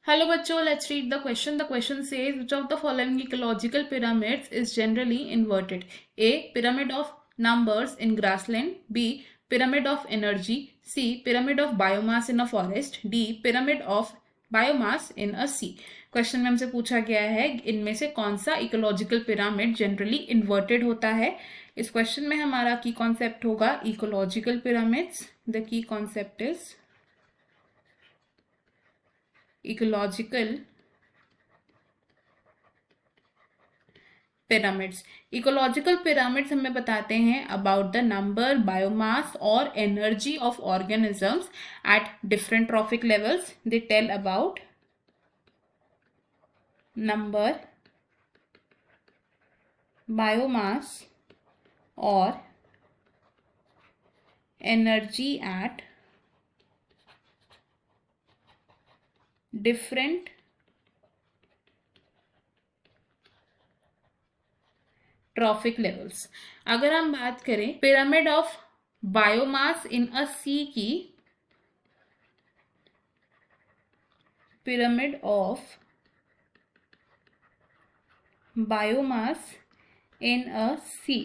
Hello बच्चों, let's read the question. The question says which of the following ecological pyramids is generally inverted? A. Pyramid of numbers in grassland. B. Pyramid of energy. C. Pyramid of biomass in a forest. D. Pyramid of biomass in a sea. Question में हमसे पूछा गया है इनमें से कौन सा ecological pyramid generally inverted होता है. इस क्वेश्चन में हमारा की कॉन्सेप्ट होगा ecological pyramids. The key concept is ecological pyramids. Ecological pyramids हमें बताते हैं about the number, biomass और energy of organisms at different trophic levels. They tell about number, biomass और energy at different trophic levels. अगर हम बात करें pyramid of biomass in a sea की, pyramid of biomass in a sea.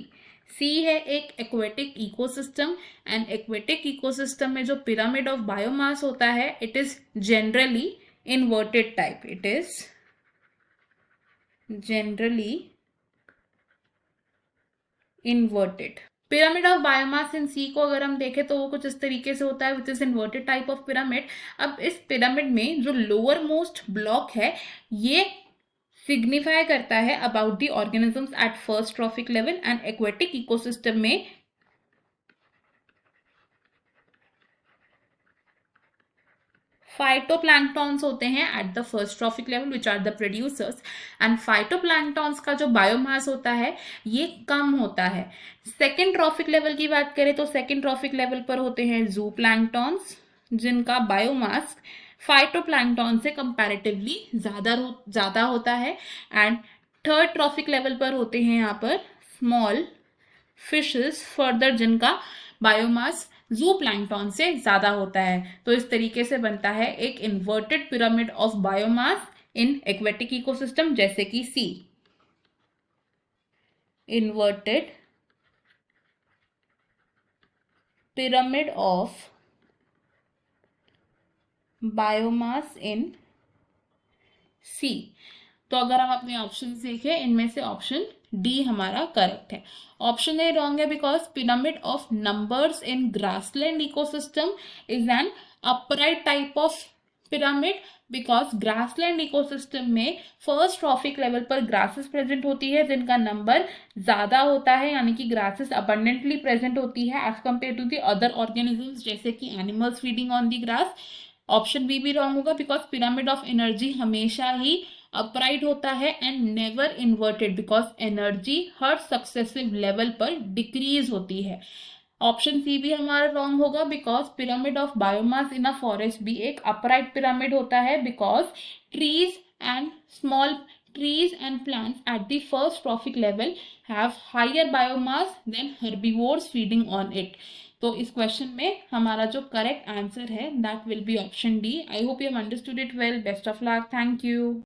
Sea है एक aquatic ecosystem and aquatic ecosystem में जो पिरामिड ऑफ बायोमास होता है it is generally inverted type. It is generally inverted. Pyramid of biomass in sea को अगर हम देखें तो वो कुछ इस तरीके से होता है which is inverted type of pyramid. अब इस पिरामिड में जो लोअर मोस्ट ब्लॉक है ये सिग्निफाई करता है about the organisms at first trophic level and aquatic ecosystem में फाइटोप्लैंक्टॉन्स होते हैं at the first trophic level which are the producers. And phytoplanktons का जो बायोमास होता है ये कम होता है. सेकेंड ट्रॉफिक लेवल की बात करें तो सेकेंड ट्रॉफिक लेवल पर होते हैं जू प्लैंक्टॉन्स जिनका बायोमास फाइटोप्लैंक्टॉन से कंपैरेटिवली ज़्यादा होता है. एंड थर्ड ट्रॉफिक लेवल पर होते हैं यहाँ पर स्मॉल फिशेस फर्दर जिनका बायोमास जू प्लैंक्टॉन से ज्यादा होता है. तो इस तरीके से बनता है एक inverted pyramid of biomass in aquatic ecosystem जैसे कि सी. Inverted pyramid of biomass in सी. तो अगर हम अपने ऑप्शन देखें इनमें से ऑप्शन डी हमारा करेक्ट है. ऑप्शन ए रॉन्ग है because pyramid of numbers in grassland ecosystem is an upright type of pyramid because grassland ecosystem में फर्स्ट ट्रॉफिक लेवल पर ग्रासेस प्रेजेंट होती है जिनका नंबर ज्यादा होता है यानी कि ग्रासेस अबंडेंटली प्रेजेंट होती है as compare to the other organisms जैसे कि animals feeding on the grass. Option B भी रॉन्ग होगा बिकॉज पिरामिड ऑफ एनर्जी हमेशा ही अपराइट होता है and never inverted because energy हर सक्सेसिव लेवल पर डिक्रीज होती है. ऑप्शन सी भी हमारा रॉन्ग होगा because pyramid of biomass in a forest भी एक अपराइट पिरामिड होता है because trees and small trees and plants at the first trophic level have higher biomass than herbivores feeding on it. तो इस question में हमारा जो करेक्ट आंसर है that will be option D. I hope you have understood it well. Best of luck. Thank you.